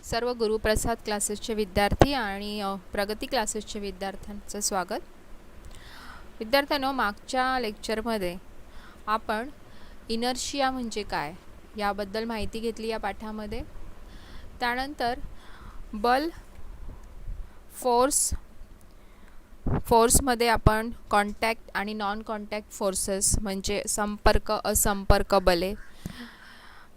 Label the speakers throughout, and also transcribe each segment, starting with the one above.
Speaker 1: सर्व गुरुप्रसाद क्लासेसचे विद्यार्थी आणि प्रगती क्लासेसचे विद्यार्थ्यांचं स्वागत. विद्यार्थ्यांनो, मागच्या लेक्चरमध्ये आपण इनर्शिया म्हणजे काय याबद्दल माहिती घेतली या पाठामध्ये. त्यानंतर बल, फोर्समध्ये आपण कॉन्टॅक्ट आणि नॉन कॉन्टॅक्ट फोर्सेस म्हणजे संपर्क असंपर्क बले,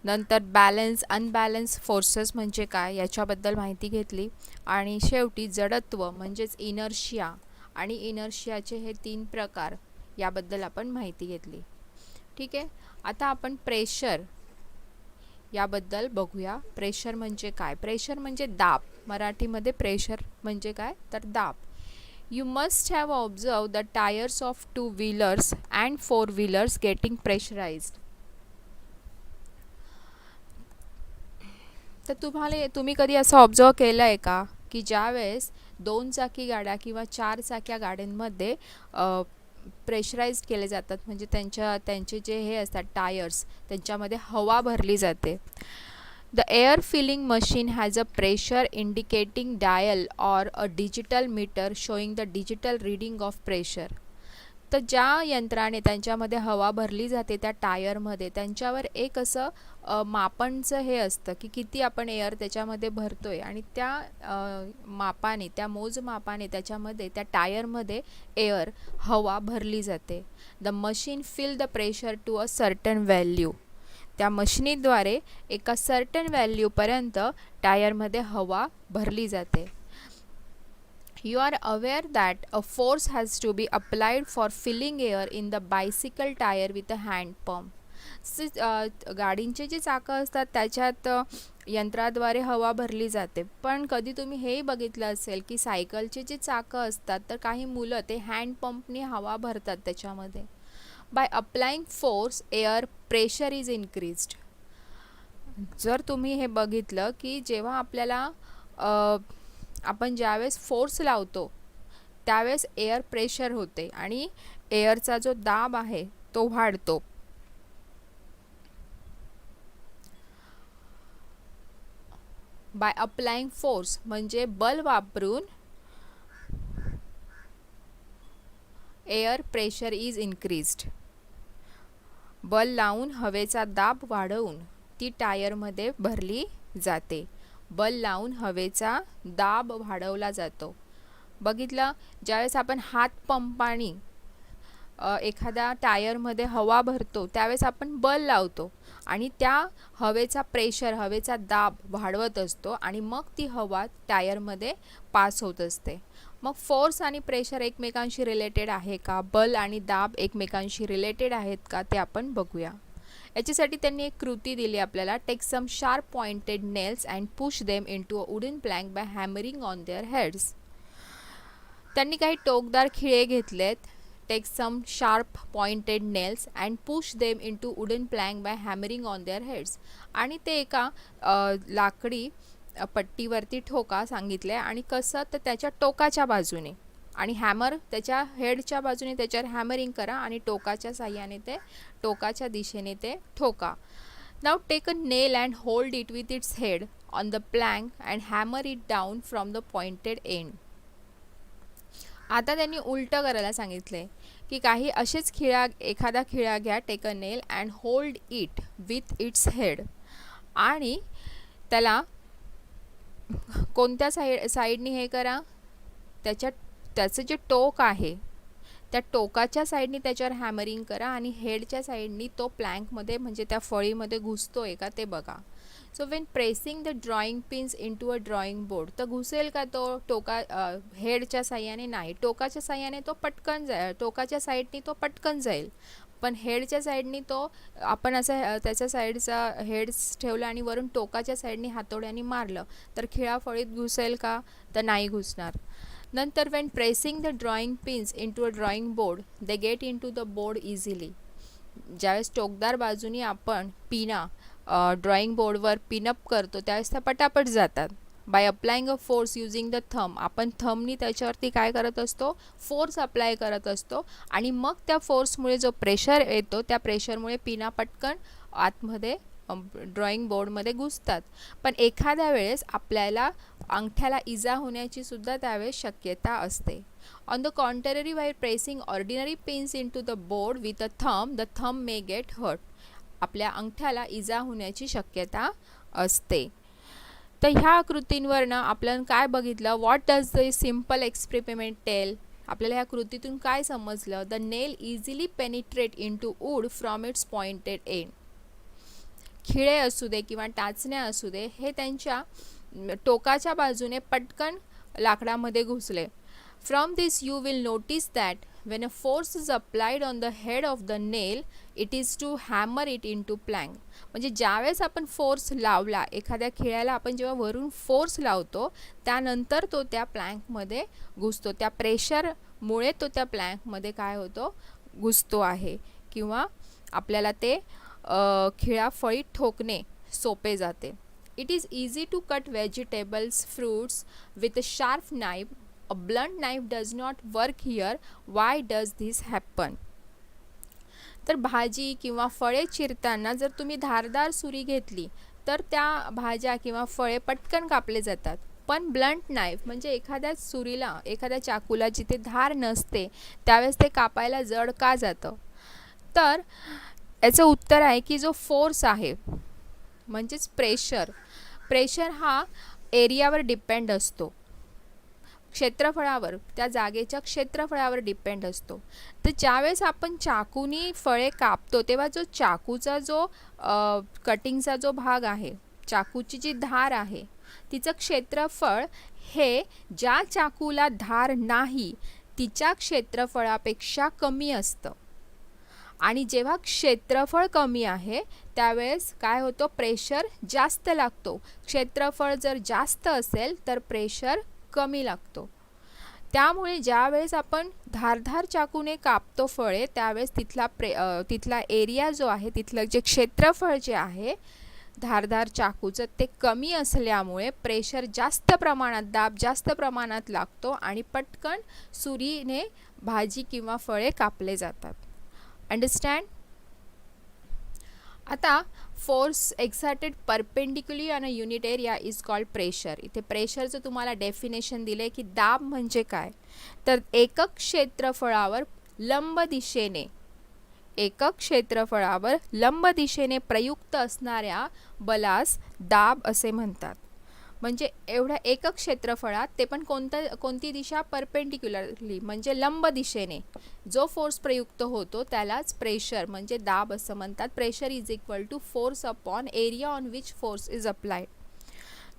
Speaker 1: नंतर बॅलन्स अनबॅलन्स फोर्सेस म्हणजे काय याच्याबद्दल माहिती घेतली. आणि शेवटी जडत्व म्हणजेच इनर्शिया आणि इनर्शियाचे हे 3 प्रकार याबद्दल आपण माहिती घेतली. ठीक आहे, आता आपण प्रेशर याबद्दल बघूया. प्रेशर म्हणजे काय? प्रेशर म्हणजे दाब. मराठीमध्ये प्रेशर म्हणजे काय तर दाब. You must have observed the tires of 2-wheelers and 4-wheelers getting pressurized. तर तुम्ही कधी असं ऑब्झर्व केलं आहे का की ज्यावेळेस 2 चाकी गाड्या किंवा 4 चाक्या गाड्यांमध्ये प्रेशराइज्ड केले जातात, म्हणजे त्यांचे जे हे असतात टायर्स, त्यांच्यामध्ये हवा भरली जाते. The air filling machine has a pressure indicating dial or a digital meter showing the digital reading of pressure. तर ज्या यंत्राने त्यांच्यामध्ये हवा भरली जाते त्या टायरमध्ये, त्यांच्यावर एक असं मापनचं हे असतं की किती आपण एअर त्याच्यामध्ये भरतोय, आणि त्या मापाने, त्या मोजमापाने त्याच्यामध्ये, त्या टायरमध्ये एअर हवा भरली जाते. The machine fill the pressure to a certain value. त्या मशिनीद्वारे एका सर्टन व्हॅल्यूपर्यंत टायरमध्ये हवा भरली जाते. You are aware that a force has to be applied for filling air in the bicycle tire with a hand pump. गाडींचे जे चाकं असतात त्याच्यात यंत्राद्वारे हवा भरली जाते, पण कधी तुम्ही हे बघितलं असेल की सायकलचे जे चाकं असतात तर काही मुलं ते हँड पंपने हवा भरतात त्याच्यामध्ये. By applying force air pressure is increased. जर तुम्ही हे बघितलं की जेव्हा आपल्याला आपण ज्यावेळेस फोर्स लावतो त्यावेळेस एअर प्रेशर होते आणि एअरचा जो दाब आहे तो वाढतो. बाय अप्लाइंग फोर्स म्हणजे बल वापरून एअर प्रेशर इज इन्क्रीज्ड. बल लावून हवेचा दाब वाढवून ती टायरमध्ये भरली जाते. बल लावून हवेचा दाब वाढवला जातो. बघितलं, ज्यावेळेस आपण हात पंपाने एखाद्या टायरमध्ये हवा भरतो त्यावेळेस आपण बल लावतो आणि त्या हवेचा प्रेशर, हवेचा दाब वाढवत असतो आणि मग ती हवा टायरमध्ये पास होत असते. मग फोर्स आणि प्रेशर एकमेकांशी रिलेटेड आहे का, बल आणि दाब एकमेकांशी रिलेटेड आहेत का ते आपण बघूया. याच्यासाठी त्यांनी एक कृती दिली आपल्याला. Take some sharp pointed nails and push them into a wooden plank by hammering on their heads. त्यांनी काही टोकदार खिळे घेतलेत. Take some sharp pointed nails and push them into wooden plank by hammering on their heads. आणि ते एका लाकडी पट्टीवरती ठोका सांगितले, आणि कसं तर त्याच्या टोकाच्या बाजूने, आणि हॅमर त्याच्या हेडच्या बाजूने त्याच्यावर हॅमरिंग करा आणि टोकाच्या साह्याने ते टोकाच्या दिशेने ते ठोका. Now take a nail and hold it with its head on the plank and hammer it down from the pointed end. आता त्यांनी उलटं करायला सांगितले की काही असेच एखादा खिळा घ्या. Take a nail and hold it with its head, आणि त्याला कोणत्या साईडनी हे करा, त्याचं जे टोक आहे त्या टोकाच्या साईडनी त्याच्यावर हॅमरिंग करा आणि हेडच्या साईडनी तो प्लँकमध्ये म्हणजे त्या फळीमध्ये घुसतोय का ते बघा. So when pressing the drawing pins into a drawing board, तर घुसेल का तो हेडच्या साह्याने? नाही. टोकाच्या साह्याने तो पटकन जाईल, टोकाच्या साईडनी तो पटकन जाईल, पण हेडच्या साईडनी तो आपण असं त्याच्या साईडचा हेड्स ठेवला आणि वरून टोकाच्या साईडनी हातोड्याने मारलं तर खिळा फळीत घुसेल का? तर नाही घुसणार. नंतर Wien pressing the drawing pins into a drawing board they get into the board easily. ज्यावेळेस टोकदार बाजूनी आपण पिना ड्रॉइंग बोर्डवर पिनअप करतो त्यावेळेस त्या पटापट जातात. By applying a force using the thumb, आपण थंबनी त्याच्यावरती काय करत असतो, फोर्स अप्लाय करत असतो, आणि मग त्या फोर्समुळे जो प्रेशर येतो त्या प्रेशरमुळे पिना पटकन आतमध्ये ड्रॉइंग बोर्डमध्ये घुसतात. पण एखाद्या वेळेस आपल्याला अंगठ्याला इजा होण्याची सुद्धा त्यावेळेस शक्यता असते. On the contrary, while pressing ordinary pins into the board with a thumb, the thumb may get hurt. आपल्या अंगठ्याला इजा होण्याची शक्यता असते. तर ह्या आकृतींवरनं आपल्याला काय बघितलं, what does the simple experiment tell. आपल्याला ह्या कृतीतून काय समजलं, the nail easily penetrate into wood from its pointed end. खिळे असू दे किंवा टाचण्या असू दे, हे त्यांच्या टोकाच्या बाजूने पटकन लाकडामध्ये घुसले. From this you will notice that when a force is applied on the head of the nail, it is to hammer it into plank. म्हणजे ज्यावेळेस आपण फोर्स लावला, एखाद्या खिळ्याला आपण जेव्हा वरून फोर्स लावतो त्यानंतर तो त्या प्लँकमध्ये घुसतो. त्या प्रेशरमुळे तो त्या प्लँकमध्ये काय होतो, घुसतो आहे किंवा आपल्याला ते खिळा फळीत ठोकणे सोपे जाते. It is easy to cut vegetables, fruits with a sharp knife. A blunt knife does not work here. Why does this happen? तर भाजी किंवा फळे चिरताना जर तुम्ही धारदार सुरी घेतली तर त्या भाज्या किंवा फळे पटकन कापले जातात. पण ब्लंट नाईफ म्हणजे एखाद्या सुरीला, एखाद्या चाकूला जिथे धार नसते त्यावेळेस ते कापायला जड का जातं. तर याचं उत्तर आहे की जो फोर्स आहे म्हणजेच प्रेशर हा एरियावर डिपेंड असतो, क्षेत्रफळावर, त्या जागेच्या क्षेत्रफळावर डिपेंड असतो. तर ज्यावेळेस आपण चाकूनी फळे कापतो तेव्हा जो चाकूचा जो कटिंगचा जो भाग आहे, चाकूची जी धार आहे तिचं क्षेत्रफळ हे ज्या चाकूला धार नाही तिच्या क्षेत्रफळापेक्षा कमी असतं. आणि जेव्हा क्षेत्रफळ कमी आहे त्यावेळेस काय होतं, प्रेशर जास्त लागतो. क्षेत्रफळ जर जास्त असेल तर प्रेशर कमी लागतो. त्यामुळे ज्यावेळेस आपण धारदार चाकूने कापतो फळे त्यावेळेस तिथला एरिया जो आहे, तिथलं जे क्षेत्रफळ जे आहे धारदार चाकूचं ते कमी असल्यामुळे प्रेशर जास्त प्रमाणात, दाब जास्त प्रमाणात लागतो आणि पटकन सुरीने भाजी किंवा फळे कापले जातात. अंडरस्टँड. आता force exerted perpendicularly on a unit area is called pressure. इथे प्रेशरचं तुम्हाला डेफिनेशन दिले की दाब म्हणजे काय, तर एकक क्षेत्रफळावर लंब दिशेने प्रयुक्त असणाऱ्या बलास दाब असे म्हणतात. म्हणजे एवढ्या एकक क्षेत्रफळात ते पण कोणती दिशा, परपेंडिक्युलरली म्हणजे लंब दिशेने जो फोर्स प्रयुक्त होतो त्यालाच प्रेशर म्हणजे दाब असं म्हणतात. Pressure is equal to force upon area on which force is applied.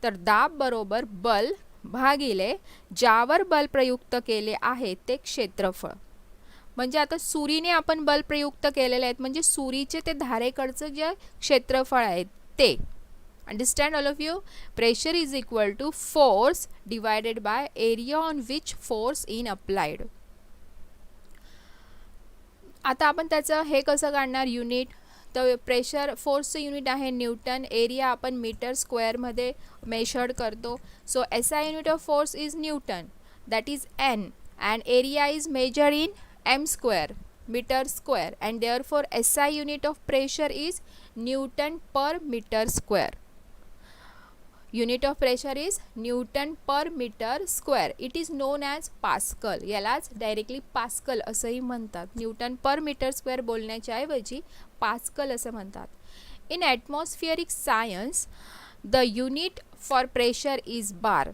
Speaker 1: तर दाब बरोबर बल भागिले ज्यावर बल प्रयुक्त केले आहे ते क्षेत्रफळ. म्हणजे आता सुरीने आपण बल प्रयुक्त केलेले आहेत म्हणजे सुरीचे ते धारेकडचं जे क्षेत्रफळ आहे ते. Understand all of you? Pressure is equal to force divided by area on which force is applied. आता आपण त्याचं हे कसं काढणार युनिट, तर प्रेशर फोर्सचं युनिट आहे न्यूटन, एरिया आपण मीटर स्क्वेअरमध्ये मेजर्ड करतो. So SI unit of force is newton, that is N, and area is measured in M square, metre square, and therefore SI unit of pressure is newton per metre square. Unit of pressure is Newton per meter square. It is known as Pascal. यालाच directly pascal असंही म्हणतात. Newton per metre square बोलण्याच्या ऐवजी pascal असं म्हणतात. In atmospheric science the unit for pressure is bar.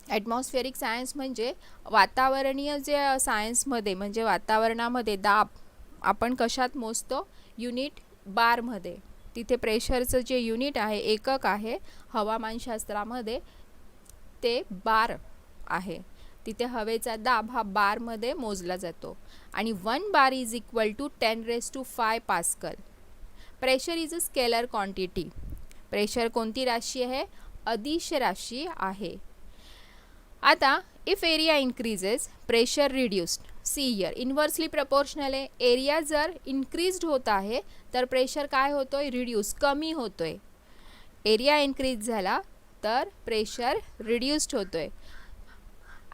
Speaker 1: Atmospheric science म्हणजे वातावरणीय जे सायन्समध्ये म्हणजे वातावरणामध्ये दाब आपण कशात मोजतो, युनिट बारमध्ये. तिथे प्रेशरचं जे युनिट आहे, एकक आहे हवामानशास्त्रामध्ये ते बार आहे. तिथे हवेचा दाब हा बारमध्ये मोजला जातो आणि 1 bar is equal to 10⁵ pascal. Pressure is a scalar quantity. Pressure कोणती राशी आहे, अदिश राशी आहे. आता if area increases pressure reduced. See here inversely proportional आहे. एरिया जर इन्क्रीज्ड होत आहे तर प्रेशर काय होतोय, रिड्यूस कमी होतोय. एरिया इन्क्रीज झाला तर प्रेशर रिड्यूस्ड होतोय.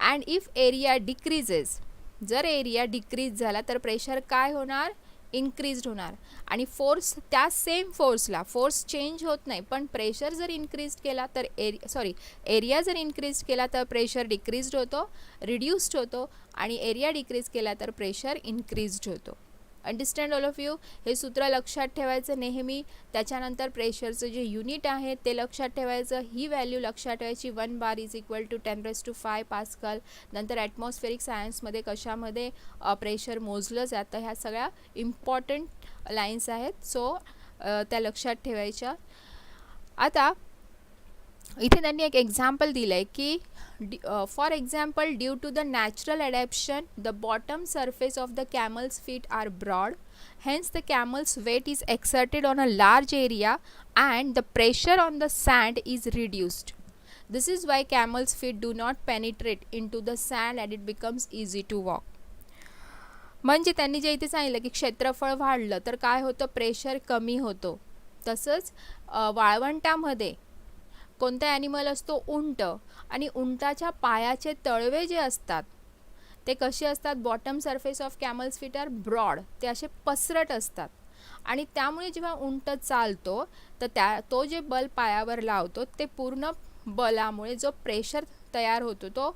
Speaker 1: अँड इफ एरिया डिक्रीजेस, जर एरिया डिक्रीज झाला तर प्रेशर काय होणार, इन्क्रीज होणार आणि फोर्स त्या सेम फोर्सला, फोर्स चेंज होत नाही पण प्रेशर जर इन्क्रीज केला तर एरिया जर इन्क्रीज केला तर प्रेशर डिक्रीज्ड होतो, रिड्यूस्ड होतो आणि एरिया डिक्रीज केला तर प्रेशर इन्क्रीज्ड होतो. Understand all of you. हे सूत्र लक्षात ठेवायचं नेहमी. त्याच्यानंतर प्रेशरचं जे युनिट आहे ते लक्षात ठेवायचं. ही व्हॅल्यू लक्षात ठेवायची 1 bar is equal to 10⁵ pascal. नंतर ॲटमॉस्फेरिक सायन्समध्ये कशामध्ये प्रेशर मोजलं जातं, ह्या सगळ्या इम्पॉर्टंट लाईन्स आहेत. सो त्या लक्षात ठेवायच्या. आता इथे त्यांनी एक एक्झाम्पल दिलं आहे की for example due to the natural adaptation the bottom surface of the camel's feet are broad, hence the camel's weight is exerted on a large area and the pressure on the sand is reduced. This is why camel's feet do not penetrate into the sand and it becomes easy to walk. म्हणजे त्यांनी जे इथे सांगितलं की क्षेत्रफळ वाढलं तर काय होतं, प्रेशर कमी होतो. तसंच वाळवंटामध्ये कोणता ॲनिमल असतो, उंट, आणि उंटाच्या पायाचे तळवे जे असतात ते कसे असतात, bottom surface of camel's feet are broad, ते असे पसरट असतात आणि त्यामुळे जेव्हा उंट चालतो तर तो जे बल पायावर लावतो ते पूर्ण बलामुळे जो प्रेशर तयार होतो तो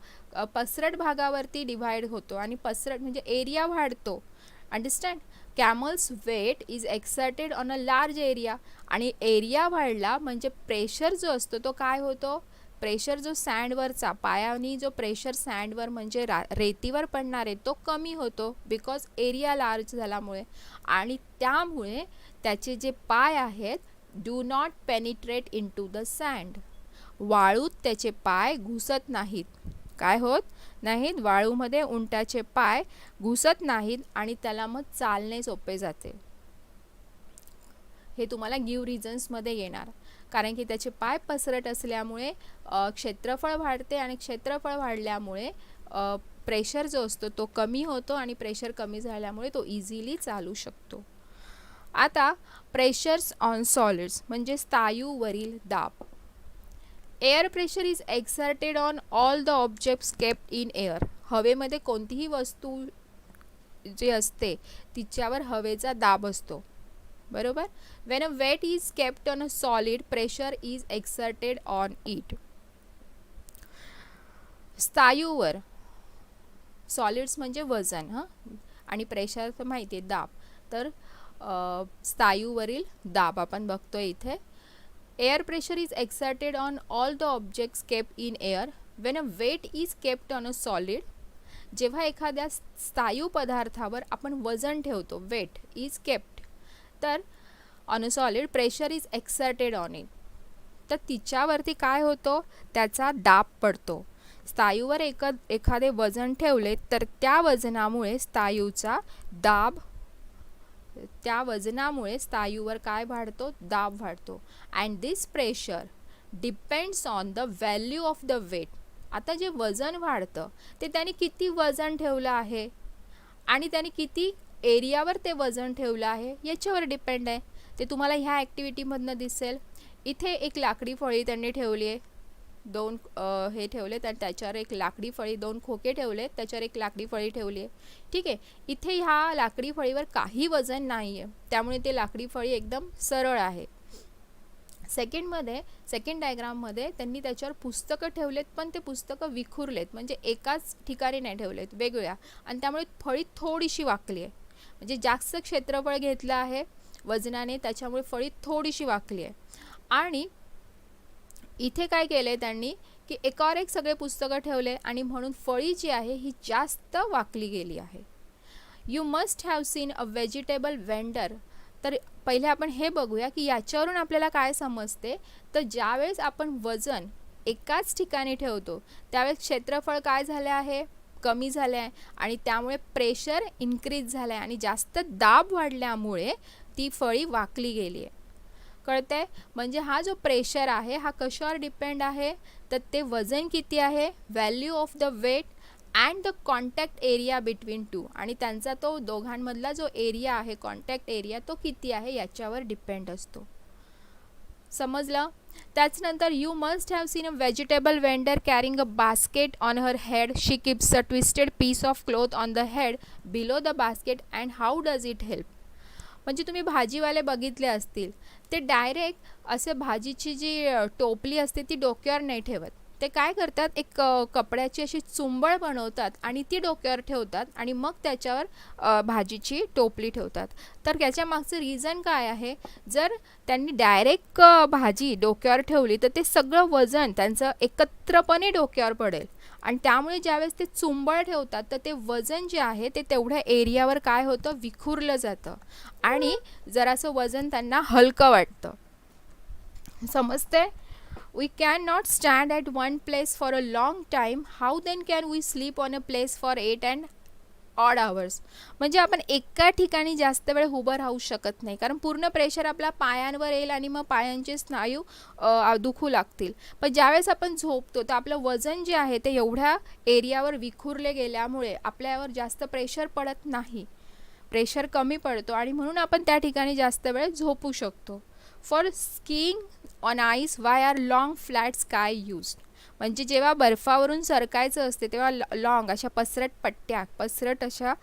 Speaker 1: पसरट भागावरती डिवाइड होतो आणि पसरट म्हणजे एरिया वाढतो. Understand. Camel's weight is exerted on a large area आणि एरिया वाढला म्हणजे प्रेशर जो असतो तो काय होतो, प्रेशर जो सँडवरचा पायानी जो प्रेशर सँडवर म्हणजे रेतीवर पडणार आहे तो कमी होतो बिकॉज एरिया लार्ज झाल्यामुळे. आणि त्यामुळे त्याचे जे पाय आहेत do not penetrate into the sand, वाळूत त्याचे पाय घुसत नाहीत. काय होत नाहीत, वाळूमध्ये उंटाचे पाय घुसत नाहीत आणि त्याला मग चालणे सोपे जाते. हे तुम्हाला गिव रिझन्समध्ये येणार, कारण की त्याचे पाय पसरट असल्यामुळे क्षेत्रफळ वाढते आणि क्षेत्रफळ वाढल्यामुळे प्रेशर जो असतो तो कमी होतो आणि प्रेशर कमी झाल्यामुळे तो इझिली चालू शकतो. आता प्रेशर्स ऑन सॉलिड्स म्हणजे स्थायूवरील दाब. Air pressure is exerted on all the objects kept in air. हवेमध्ये कोणतीही वस्तू जी असते तिच्यावर हवेचा दाब असतो, बरोबर. When a weight is kept on a solid pressure is exerted on it. स्थायूवर, सॉलिड्स म्हणजे वजन आणि प्रेशर तर माहिती आहे दाब, तर स्थायूवरील दाब आपण बघतोय इथे. Air pressure is exerted on all the objects kept in air when a weight is kept on a solid. जेव्हा एखाद्या स्थायू पदार्थावर आपण वजन ठेवतो, वेट इज केप्ट, तर on a solid pressure is exerted on it, तर तिच्यावरती काय होतो, त्याचा दाब पडतो. स्थायूवर एखादे वजन ठेवले तर त्या वजनामुळे स्थायूवर काय वाढतो, दाब वाढतो. And this pressure depends on the value of the weight. आता जे वजन वाढतं ते त्याने किती वजन ठेवलं आहे आणि त्याने किती एरियावर ते वजन ठेवलं आहे याच्यावर डिपेंड आहे. ते तुम्हाला ह्या ॲक्टिव्हिटीमधनं दिसेल. इथे एक लाकडी फळी त्यांनी ठेवली आहे, दोन हे ठेवले तर त्याच्यावर एक लाकडी फळी, दोन खोके ठेवले त्याच्यावर एक लाकडी फळी ठेवली आहे. ठीक आहे. इथे ह्या लाकडी फळीवर काही वजन नाही आहे त्यामुळे ते लाकडी फळी एकदम सरळ आहे. सेकंड डायग्राममध्ये त्यांनी त्याच्यावर पुस्तकं ठेवलेत पण ते पुस्तकं विखुरलेत, म्हणजे एकाच ठिकाणी नाही ठेवलेत, वेगवेगळ्या, आणि त्यामुळे फळी थोडीशी वाकली आहे. म्हणजे जास्त क्षेत्रफळ घेतलं आहे वजनाने त्याच्यामुळे फळी थोडीशी वाकली आहे. आणि इथे काय केलं आहे त्यांनी की एकावर एक सगळे पुस्तकं ठेवले आणि म्हणून फळी जी आहे ही जास्त वाकली गेली आहे. You must have seen a vegetable vendor. तर पहिले आपण हे बघूया की याच्यावरून आपल्याला काय समजते. तर ज्यावेळेस आपण वजन एकाच ठिकाणी ठेवतो त्यावेळेस क्षेत्रफळ काय झाले आहे, कमी झाले आहे आणि त्यामुळे प्रेशर इन्क्रीज झालं आहे आणि जास्त दाब वाढल्यामुळे ती फळी वाकली गेली आहे. कळतंय. म्हणजे हा जो प्रेशर आहे हा कशावर डिपेंड आहे, तर ते वजन किती आहे, value of the weight and the contact area between two, आणि त्यांचा तो दोघांमधला जो एरिया आहे कॉन्टॅक्ट एरिया तो किती आहे याच्यावर डिपेंड असतो. समजलं. त्याच्यानंतर you must have seen a vegetable vendor carrying a basket on her head. She keeps a twisted piece of cloth on the head below the basket and how does it help. म्हणजे तुम्ही भाजीवाले बघितले असतील, ते direct असे भाजीची जी टोपली असते ती डोक्यावर नाही ठेवत. ते काय करतात, एक कपड्याची अशी चुंबळ बनवतात आणि ती डोक्यावर ठेवतात आणि मग त्याच्यावर भाजीची टोपली ठेवतात. तर त्याच्या मागचं रिझन काय आहे, जर त्यांनी डायरेक्ट भाजी डोक्यावर ठेवली तर ते सगळं वजन त्यांचं एकत्रपणे डोक्यावर पडेल आणि त्यामुळे ज्यावेळेस ते चुंबळ ठेवतात तर ते वजन जे आहे ते तेवढ्या एरियावर काय होतं, विखुरलं जातं आणि जरासं वजन त्यांना हलकं वाटतं. समजते? We cannot stand at one place for a long time. How then can we sleep on a place for 8 and odd hours? म्हणजे आपण एका ठिकाणी जास्त वेळ उभं राहू शकत नाही, कारण पूर्ण प्रेशर आपल्या पायांवर येईल आणि मग पायांचे स्नायू दुखू लागतील. पण ज्यावेळेस आपण झोपतो तर आपलं वजन जे आहे ते एवढ्या एरियावर विखुरले गेल्यामुळे आपल्यावर जास्त प्रेशर पडत नाही, प्रेशर कमी पडतो आणि म्हणून आपण त्या ठिकाणी जास्त वेळ झोपू शकतो. For skiing on ice why are long flat skis used? म्हणजे जेव्हा बर्फावरून सरकायचं असते तेव्हा लॉंग अशा पसरट पट्ट्या, पसरट अशा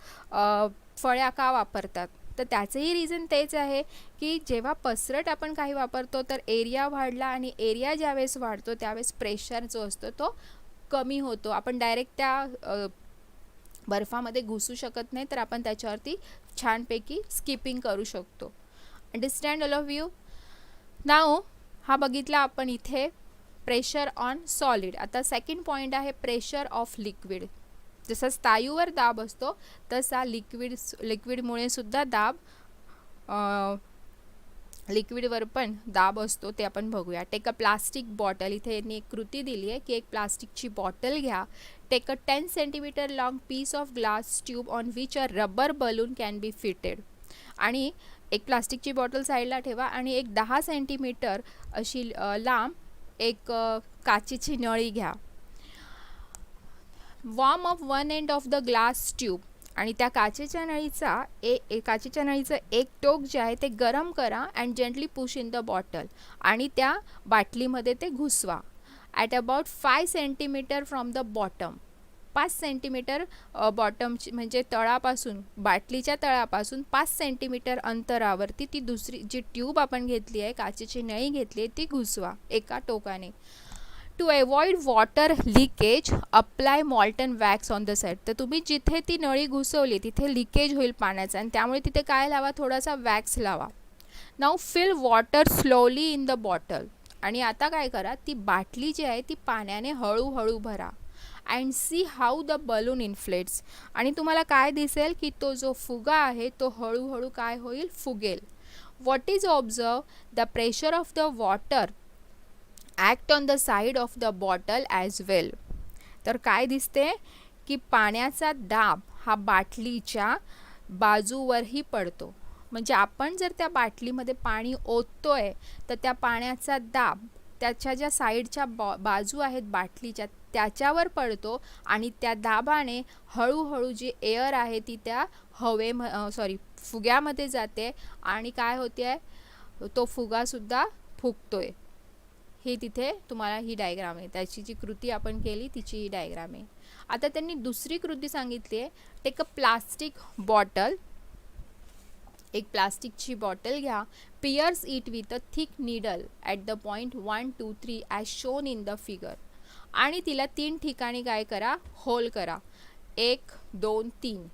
Speaker 1: फळ्या का वापरतात? तर त्याचंही रिझन तेच आहे की जेव्हा पसरट आपण काही वापरतो तर एरिया वाढला आणि एरिया ज्यावेळेस वाढतो त्यावेळेस प्रेशर जो असतो तो कमी होतो. आपण डायरेक्ट त्या बर्फामध्ये घुसू शकत नाही, तर आपण त्याच्यावरती छानपैकी स्किपिंग करू शकतो. Understand all of you? Now हा बघितला आपण इथे प्रेशर ऑन सॉलिड. आता सेकंड पॉईंट आहे प्रेशर ऑफ लिक्विड. जसा स्थायूवर दाब असतो तसा लिक्विडमुळे सुद्धा दाब, लिक्विडवर पण दाब असतो, ते आपण बघूया. Take a plastic bottle. इथे यांनी एक कृती दिली आहे की एक प्लास्टिकची बॉटल घ्या. Take a 10 centimetre long piece of glass tube on which a rubber balloon can be fitted. आणि एक प्लास्टिकची बॉटल साईडला ठेवा आणि एक 10 सेंटीमीटर अशी लांब एक काचेची नळी घ्या. Warm up one end of the glass tube. आणि त्या काचेच्या नळीचं एक टोक जे आहे ते गरम करा and gently push in the bottle. आणि त्या बाटलीमध्ये ते घुसवा. At about 5 centimetre from the bottom. 5 centimetre बॉटमची म्हणजे तळापासून, बाटलीच्या तळापासून 5 सेंटीमीटर अंतरावरती ती दुसरी जी ट्यूब आपण घेतली आहे, काचेची नळी घेतली आहे, ती घुसवा एका टोकाने. To avoid water leakage apply molten wax on the side. तर तुम्ही जिथे ती नळी घुसवली तिथे लिकेज होईल पाण्याचा आणि त्यामुळे तिथे काय लावा, थोडासा वॅक्स लावा. Now fill water slowly in the bottle. आणि आता काय करा, ती बाटली जी आहे ती पाण्याने हळूहळू भरा. And see how the balloon inflates. आणि तुम्हाला काय दिसेल की तो जो फुगा आहे तो हळूहळू काय होईल, फुगेल. What is observe the pressure of the water act on the side of the bottle as well. तर काय दिसते की पाण्याचा दाब हा बाटलीच्या बाजूवरही पडतो. म्हणजे आपण जर त्या बाटलीमध्ये पाणी ओततोय तर त्या पाण्याचा दाब त्याच्या ज्या साईडच्या बाजू आहेत बाटलीच्या त्याच्यावर पडतो आणि त्या दाबाने हळूहळू जी एअर आहे ती त्या फुग्यामध्ये जाते आणि काय होते आहे, तो फुगासुद्धा फुगतोय. हे तिथे तुम्हाला ही डायग्राम आहे, त्याची जी कृती आपण केली तिची ही डायग्राम आहे. आता त्यांनी दुसरी कृती सांगितली आहे. Take a plastic bottle. एक प्लास्टिकची बॉटल घ्या. Pierce it with a thick needle at the point 1, 2, 3 as shown in the figure. आणि तिला 3 ठिकाणी काय करा, होल करा. 1, 2, 3.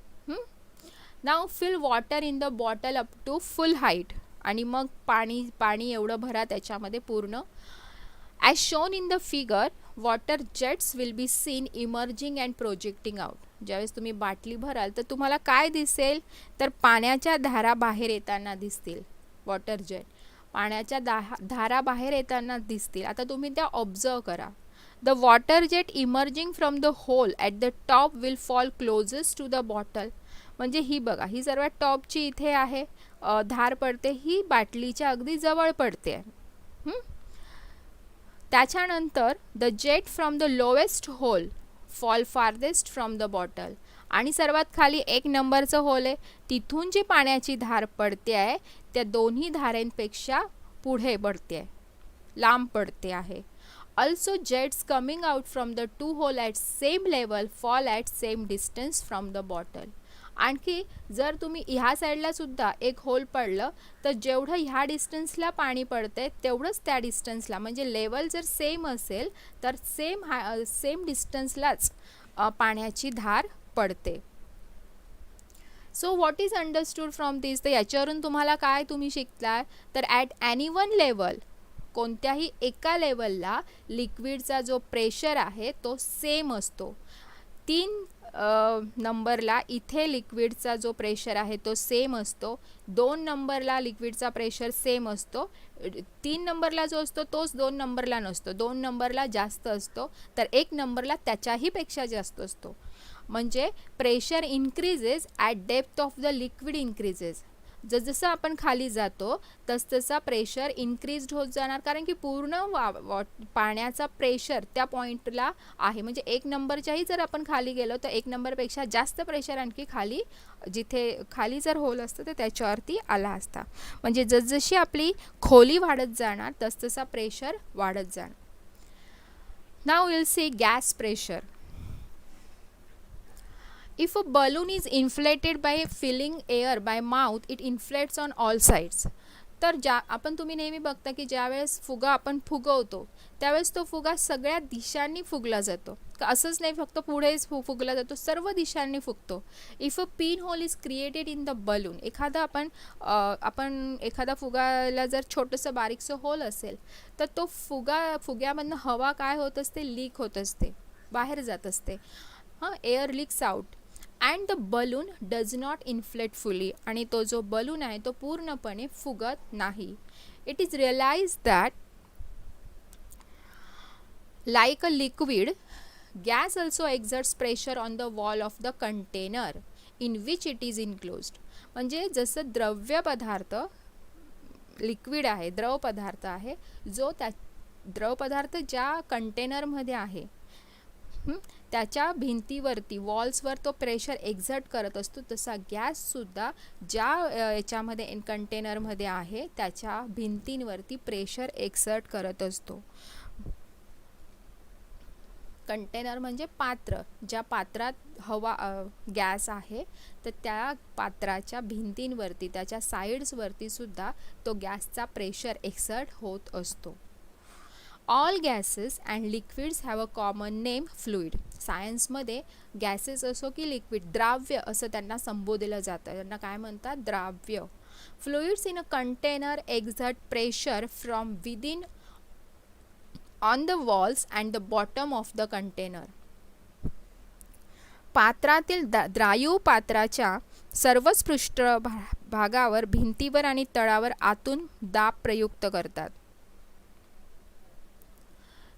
Speaker 1: Now fill water in the bottle up to full height. आणि मग पाणी एवढं भरा त्याच्यामध्ये पूर्ण. As shown in the figure water jets will be seen emerging and projecting out. ज्यावेळेस तुम्ही बाटली भराल तर तुम्हाला काय दिसेल, तर पाण्याच्या धारा बाहेर येताना दिसतील. वॉटर जेट पाण्याच्या धारा बाहेर येताना दिसतील. आता तुम्ही त्या ऑब्झर्व करा. The water jet emerging from the hole at the top will fall closest to the bottle. म्हणजे ही बघा, ही सर्वात टॉपची इथे आहे धार पडते, ही बाटलीच्या अगदी जवळ पडते. त्याच्यानंतर the jet from the lowest hole fall farthest from the bottle. आणि सर्वात खाली 1 नंबरचं होल आहे, तिथून जी पाण्याची धार पडते आहे त्या दोन्ही धारांपेक्षा पुढे पडते आहे, लांब पडते आहे. Also jets coming out from the 2 hole at same level fall at same distance from the bottle. आणखी जर तुम्ही ह्या साईडला सुद्धा एक होल पडलं तर जेवढं ह्या डिस्टन्सला पाणी पडतंय तेवढंच त्या डिस्टन्सला, म्हणजे लेवल जर सेम असेल तर सेम डिस्टन्सलाच पाण्याची धार पडते. So what is understood from this, तर याच्यावरून तुम्हाला काय तुम्ही शिकलाय, तर ॲट एनी वन लेवल, कोणत्याही एका लेवलला लिक्विडचा जो प्रेशर आहे तो सेम असतो. 3 नंबरला इथे लिक्विडचा जो प्रेशर आहे तो सेम असतो. 2 नंबरला लिक्विडचा प्रेशर सेम असतो. 3 नंबरला जो असतो तोच 2 नंबरला नसतो. 2 नंबरला जास्त असतो, तर 1 नंबरला त्याच्याही पेक्षा जास्त असतो. म्हणजे pressure increases at depth of the liquid increases. जसजसं आपण खाली जातो तसतसा प्रेशर इन्क्रीज्ड होत जाणार, कारण की पूर्ण पाण्याचा प्रेशर त्या पॉईंटला आहे. म्हणजे 1 नंबरच्याही जर आपण खाली गेलो तर 1 नंबरपेक्षा जास्त प्रेशर आणखी खाली, जिथे खाली जर होल असतं तर त्याच्यावरती आला असता. म्हणजे जसजशी आपली खोली वाढत जाणार तसतसा प्रेशर वाढत जाणार. Now will see gas pressure. If a balloon is inflated by filling air by mouth, it inflates on all sides. तर आपण तुम्ही नेहमी बघता की ज्यावेळेस फुगा आपण फुगवतो त्यावेळेस तो फुगा सगळ्या दिशांनी फुगला जातो. असंच नाही फक्त पुढेच फुगला जातो, सर्व दिशांनी फुगतो. If a pin hole is created in the balloon, आपण एखादा फुगाला जर छोटंसं बारीकसं होल असेल तर तो फुग्यामधनं हवा काय होत असते, लीक होत असते, बाहेर जात असते. Air leaks out and the balloon does not inflate फुली, आणि तो जो बलून आहे तो पूर्णपणे फुगत नाही. It is realise that like a liquid gas also exerts pressure on the wall of the container in which it is enclosed. म्हणजे जसं द्रव्य पदार्थ लिक्विड आहे, द्रव पदार्थ आहे, जो त्या द्रव पदार्थ ज्या कंटेनरमध्ये आहे त्याच्या भिंतीवरती, वॉल्सवर तो प्रेशर एक्झर्ट करत असतो, तसा गॅससुद्धा ज्या याच्यामध्ये कंटेनरमध्ये आहे त्याच्या भिंतींवरती प्रेशर एक्झर्ट करत असतो. कंटेनर म्हणजे पात्र, ज्या पात्रात हवा गॅस आहे तर त्या पात्राच्या भिंतींवरती, त्याच्या साईड्सवरती सुद्धा तो गॅसचा प्रेशर एक्झर्ट होत असतो. All gases and liquids have a common name, fluid. सायन्समध्ये गॅसेस असो की लिक्विड, द्राव्य असं त्यांना संबोधलं जातं, त्यांना काय म्हणतात, द्राव्य. Fluids in a container exert pressure from within on the walls and the bottom of the container. पात्रातील द्रायू पात्राच्या सर्वच पृष्ठभागावर, भिंतीवर आणि तळावर आतून दाब प्रयुक्त करतात.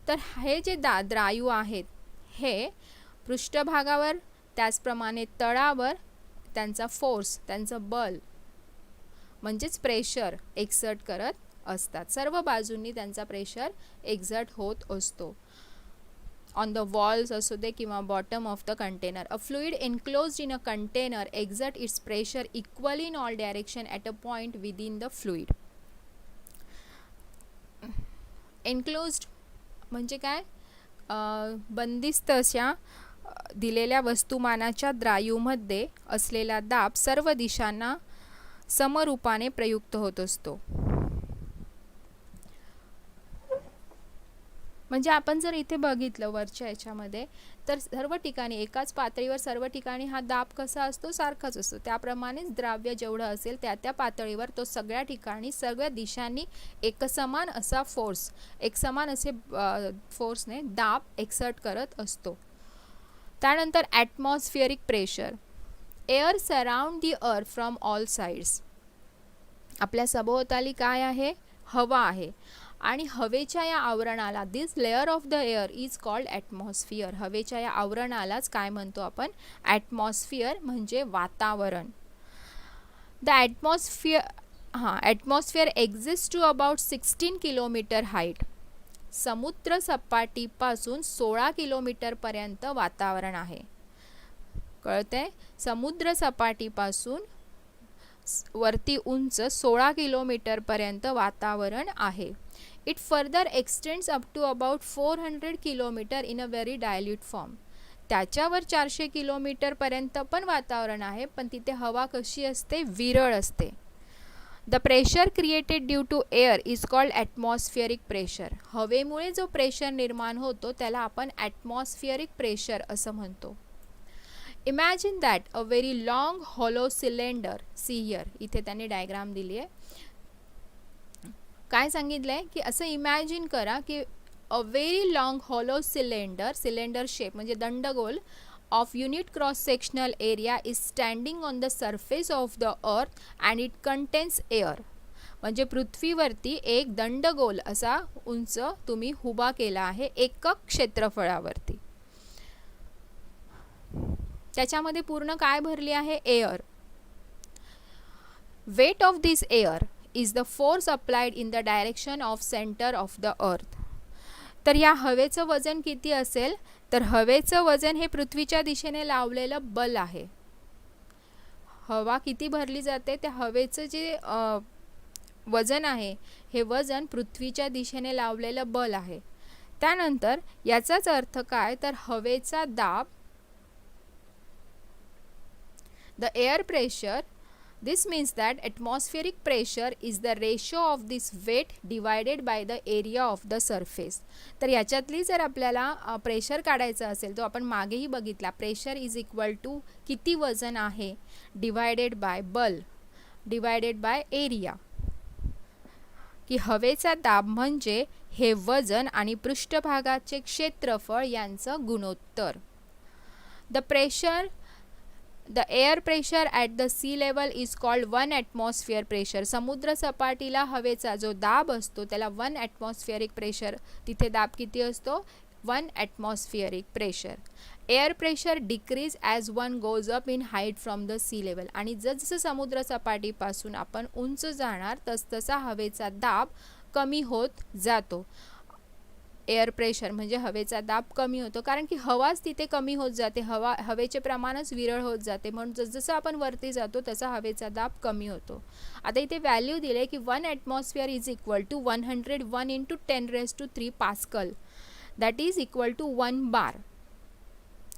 Speaker 1: तर हे जे द्रायू आहेत हे पृष्ठभागावर, त्याचप्रमाणे तळावर त्यांचा फोर्स, त्यांचं बल म्हणजेच प्रेशर एक्झर्ट करत असतात. सर्व बाजूंनी त्यांचा प्रेशर एक्झर्ट होत असतो. ऑन द वॉल्स असू दे किंवा bottom of the container. A fluid enclosed in a container exert it's pressure equally in all direction at a point within the fluid. Enclosed म्हणजे काय, बंदिस्त अशा दिलेल्या वस्तुमानाच्या द्रायूमध्ये असलेला दाब सर्व दिशांना समरूपाने प्रयुक्त होत असतो. म्हणजे आपण जर इथे बघितलं वरच्या याच्यामध्ये तर सर्व ठिकाणी एकाच पातळीवर सर्व ठिकाणी हा दाब कसा असतो, सारखाच असतो. त्याप्रमाणेच द्राव्य जेवढं असेल त्या पातळीवर तो सगळ्या ठिकाणी सगळ्या दिशांनी एकसमान असा फोर्स, एकसमान असे फोर्सने दाब एक्सर्ट करत असतो. त्यानंतर atmospheric pressure. Air surround the earth from all sides. आपल्या सभोवताली काय आहे, हवा आहे, आणि हवेच्या या आवरणाला, this layer of the air is called atmosphere. हवेच्या या आवरणालाच काय म्हणतो आपण, ॲटमॉस्फिअर म्हणजे वातावरण. The atmosphere exist to about 16 kilometre height. समुद्र सपाटीपासून 16 किलोमीटरपर्यंत वातावरण आहे. कळतंय, समुद्र सपाटीपासून वरती उंच 16 किलोमीटरपर्यंत वातावरण आहे. It further extends up to about 400 kilometre in a very dilute form. त्याच्यावर 400 किलोमीटरपर्यंत पण वातावरण आहे, पण तिथे हवा कशी असते, विरळ असते. The pressure created due to air is called atmospheric pressure. हवेमुळे जो प्रेशर निर्माण होतो त्याला आपण ॲटमॉस्फिअरिक प्रेशर असं म्हणतो. Imagine that a very long hollow cylinder, see here, इथे त्यांनी डायग्राम दिली आहे. काय सांगितलं आहे की असं इमॅजिन करा की a very long hollow cylinder, cylinder shape म्हणजे दंडगोल, of unit cross sectional area is standing on the surface of the earth and it contains air. म्हणजे पृथ्वीवरती एक दंडगोल असा उंच तुम्ही उभा केला आहे एकक क्षेत्रफळावरती. त्याच्यामध्ये पूर्ण काय भरली आहे, air. Weight of this air is the force applied in the direction of centre of the earth. तर या हवेचं वजन किती असेल, तर हवेचं वजन हे पृथ्वीच्या दिशेने लावलेलं बल आहे. हवा किती भरली जाते, त्या हवेचं जे वजन आहे हे वजन पृथ्वीच्या दिशेने लावलेलं बल आहे. त्यानंतर याचाच अर्थ काय, तर हवेचा दाब, the air pressure, this means that atmospheric pressure is the ratio of this weight divided by the area of the surface. तर याच्यातली जर आपल्याला प्रेशर काढायचं असेल, तो आपण मागेही बघितला, प्रेशर इज इक्वल टू किती वजन आहे डिवायडेड बाय बल डिवायडेड बाय एरिया, की हवेचा दाब म्हणजे हे वजन आणि पृष्ठभागाचे क्षेत्रफळ यांचं गुणोत्तर. The air pressure at the sea level is called 1 atmosphere pressure. समुद्र सपाटीला हवेचा जो दाब असतो त्याला 1 atmospheric pressure. तिथे दाब किती असतो, 1 atmospheric pressure. Air pressure decrease as one goes up in height from the sea level. आणि जसं समुद्र सपाटीपासून आपण उंच जाणार तसतसा हवेचा दाब कमी होत जातो. एअर प्रेशर म्हणजे हवेचा दाब कमी होतो, कारण की हवाच तिथे कमी होत जाते, हवेचे प्रमाणच विरळ होत जाते, म्हणून जसं आपण वरती जातो तसा हवेचा दाब कमी होतो. आता इथे व्हॅल्यू दिले की 1 atmosphere is equal to 101 into 10⁻³ pascal, that is equal to 1 bar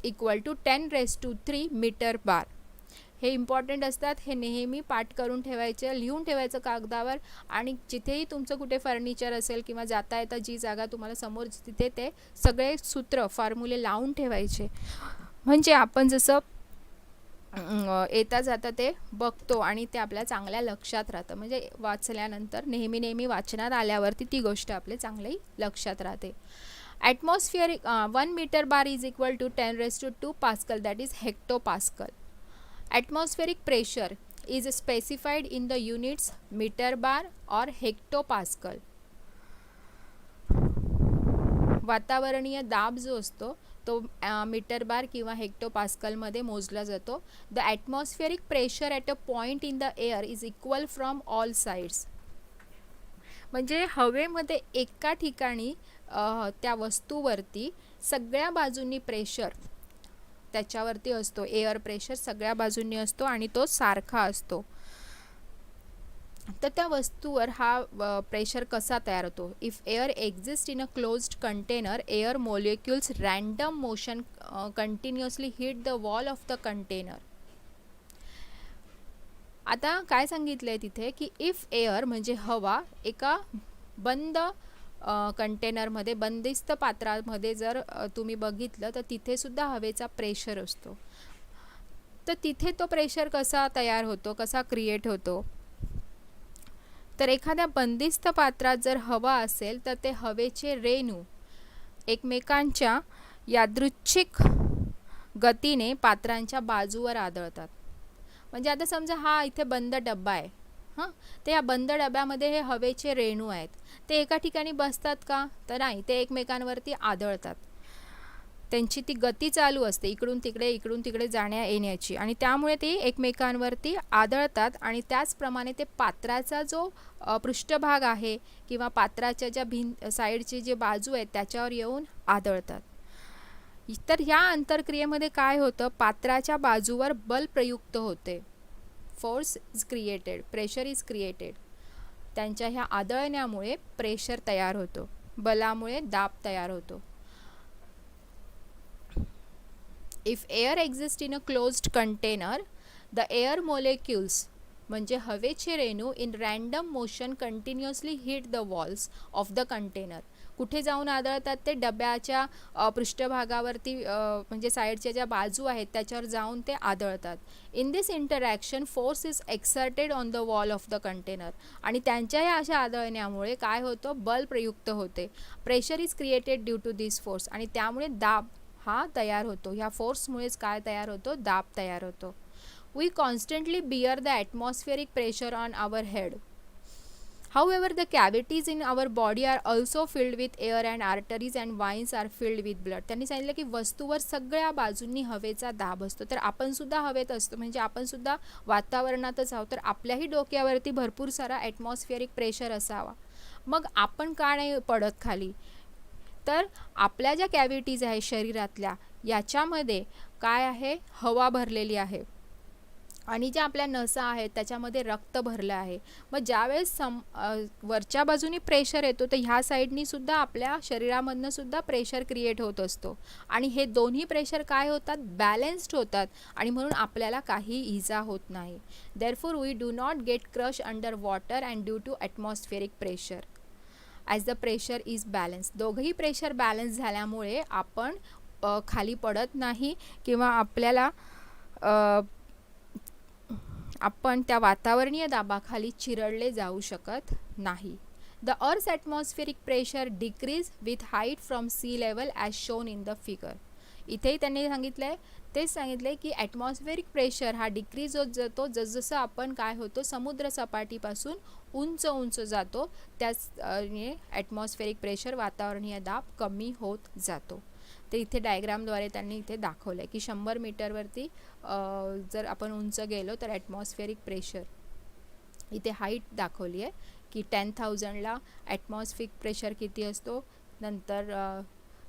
Speaker 1: equal to 10⁻³ metre bar. हे इम्पॉर्टंट असतात, हे नेहमी पाठ करून ठेवायचे, लिहून ठेवायचं कागदावर, आणि जिथेही तुमचं कुठे फर्निचर असेल किंवा जाता येता जी जागा तुम्हाला समोर तिथे ते सगळे सूत्र फॉर्म्युले लावून ठेवायचे, म्हणजे आपण जसं येता जाता ते बघतो आणि ते आपल्या चांगल्या लक्षात राहतं. म्हणजे वाचल्यानंतर नेहमी वाचनात आल्यावरती ती गोष्ट आपल्या चांगली लक्षात राहते. Atmospheric 1 metre bar is equal to 10⁻² pascal, that is hectopascal. Atmospheric pressure is specified in the units meter bar or hectopascal. वातावरणीय दाब जो असतो तो मीटर बार किंवा हेक्टोपास्कलमध्ये मोजला जातो. The atmospheric pressure at a point in the air is equal from all sides. म्हणजे हवेमध्ये एका ठिकाणी त्या वस्तूवरती सगळ्या बाजूंनी प्रेशर त्याच्यावरती असतो, एअर प्रेशर सगळ्या बाजूंनी असतो आणि तो सारखा असतो. तर त्या वस्तूवर हा प्रेशर कसा तयार होतो. If air exist in a closed container, air molecules random motion continuously hit the wall of the container. आता काय सांगितलं आहे तिथे की इफ एअर म्हणजे हवा एका बंद कंटेनरमध्ये, बंदिस्त पात्रामध्ये जर तुम्ही बघितलं तर तिथे सुद्धा हवेचा प्रेशर असतो. तर तिथे तो प्रेशर कसा तयार होतो, कसा क्रिएट होतो, तर एखाद्या बंदिस्त पात्रात जर हवा असेल तर ते हवेचे रेणू एकमेकांच्या यादृच्छिक गतीने पात्रांच्या बाजूवर आदळतात. म्हणजे आता समजा हा इथे बंद डब्बा आहे, हां, ते या बंद डब्यामध्ये हे हवेचे रेणू आहेत, ते एका ठिकाणी बसतात का, तर नाही, ते एकमेकांवरती आदळतात. त्यांची ती गती चालू असते इकडून तिकडे जाण्या येण्याची, आणि त्यामुळे ते एकमेकांवरती आदळतात. आणि त्याचप्रमाणे ते पात्राचा जो पृष्ठभाग आहे किंवा पात्राच्या ज्या साईडची जे बाजू आहेत त्याच्यावर येऊन आदळतात. तर ह्या अंतरक्रियेमध्ये काय होतं, पात्राच्या बाजूवर बल प्रयुक्त होते, force is created, pressure is created. त्यांच्या ह्या आदळण्यामुळे प्रेशर तयार होतो, बलामुळे दाब तयार होतो. If air exist in a closed container, the air molecules म्हणजे हवेचे रेणू in random motion continuously hit the walls of the container. कुठे जाऊन आदळतात ते डब्याच्या पृष्ठभागावरती, म्हणजे साईडच्या ज्या बाजू आहेत त्याच्यावर जाऊन ते आदळतात. In this interaction force is exerted on the wall of the container. आणि त्यांच्या या अशा आदळण्यामुळे काय होतं, बल प्रयुक्त होते. Pressure is created due to this force. आणि त्यामुळे दाब हा तयार होतो. ह्या फोर्समुळेच काय तयार होतो, दाब तयार होतो. We constantly bear the atmospheric pressure on our head. However, the cavities in our body are also filled with air and arteries and veins are filled with blood. त्यांनी सांगितलं की वस्तूवर सगळ्या बाजूंनी हवेचा दाब असतो. तर आपण सुद्धा हवेत असतो, म्हणजे आपण सुद्धा वातावरणातच आहोत. तर आपल्याही डोक्यावरती भरपूर सारा ॲटमॉस्फिअरिक प्रेशर असावा. मग आपण का नाही पडत खाली? तर आपल्या ज्या कॅव्हिटीज आहेत शरीरातल्या, याच्यामध्ये काय आहे, हवा भरलेली आहे. आणि ज्या आपल्या नसा आहेत त्याच्यामध्ये रक्त भरलं आहे. मग ज्यावेळेस वरच्या बाजूनी प्रेशर येतो, तर ह्या साईडनी सुद्धा आपल्या शरीरामधनं सुद्धा प्रेशर क्रिएट होत असतो. आणि हे दोन्ही प्रेशर काय होतात, बॅलेन्स्ड होतात. आणि म्हणून आपल्याला काही इजा होत नाही. Therefore we do not get crush under water and due to atmospheric pressure as the pressure is balance. दोघंही प्रेशर बॅलन्स झाल्यामुळे आपण खाली पडत नाही किंवा आपल्याला आपण त्या वातावरणीय दाबाखाली चिरडले जाऊ शकत नाही. The earth's atmospheric pressure decrease with height from sea level as shown in the figure. इथेही त्यांनी सांगितलं आहे, तेच सांगितलं आहे की ॲटमॉस्फिअरिक प्रेशर हा डिक्रीज होत जातो जसजसं आपण काय होतो, समुद्र सपाटीपासून उंच उंच जातो. त्याच ॲटमॉस्फिअरिक प्रेशर, वातावरणीय दाब कमी होत जातो. ते इथे डायग्रामद्वारे त्यांनी इथे दाखवलं आहे की 100 मीटरवरती जर आपण उंच गेलो तर ॲटमॉस्फिअरिक प्रेशर, इथे हाईट दाखवली आहे की 10,000ला ॲटमॉस्फिअरिक प्रेशर किती असतो, नंतर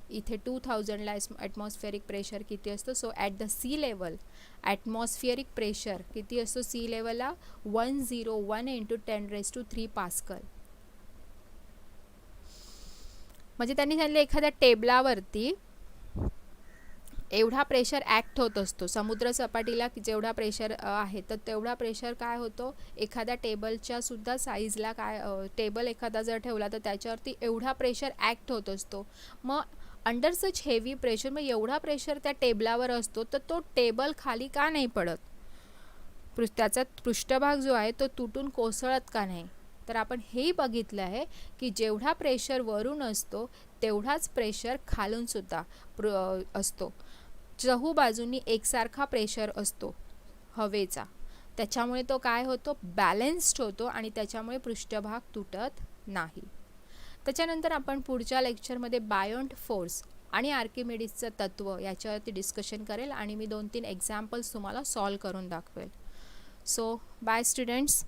Speaker 1: इथे 2000ला ॲटमॉस्फिअरिक प्रेशर किती असतो. So at the sea level atmospheric pressure किती असतो सी लेवलला, 101 × 10⁻³ पास्कल. म्हणजे त्यांनी सांगितलं एखाद्या टेबलावरती एवढा प्रेशर ॲक्ट होत असतो. समुद्र सपाटीला जेवढा प्रेशर आहे तर तेवढा प्रेशर काय होतो, एखाद्या टेबलच्या सुद्धा साईजला काय, टेबल एखादा जर ठेवला तर त्याच्यावरती एवढा प्रेशर ॲक्ट होत असतो. मग अंडर सच हेवी प्रेशर, मग एवढा प्रेशर त्या टेबलावर असतो तर तो टेबल खाली का नाही पडत, त्याचा पृष्ठभाग जो आहे तो तुटून कोसळत का नाही? तर आपण हेही बघितलं आहे की जेवढा प्रेशर वरून असतो तेवढाच प्रेशर खालून सुद्धा असतो. चहू बाजूंनी एकसारखा प्रेशर असतो हवेचा. त्याच्यामुळे तो काय होतो, बॅलन्स्ड होतो आणि त्याच्यामुळे पृष्ठभाग तुटत नाही. त्याच्यानंतर आपण पुढच्या लेक्चरमध्ये बायोंट फोर्स आणि आर्किमिडीजचं तत्त्व याच्यावरती डिस्कशन करेल आणि मी 2-3 एक्झाम्पल्स तुम्हाला सॉल्व करून दाखवेल. So bye students.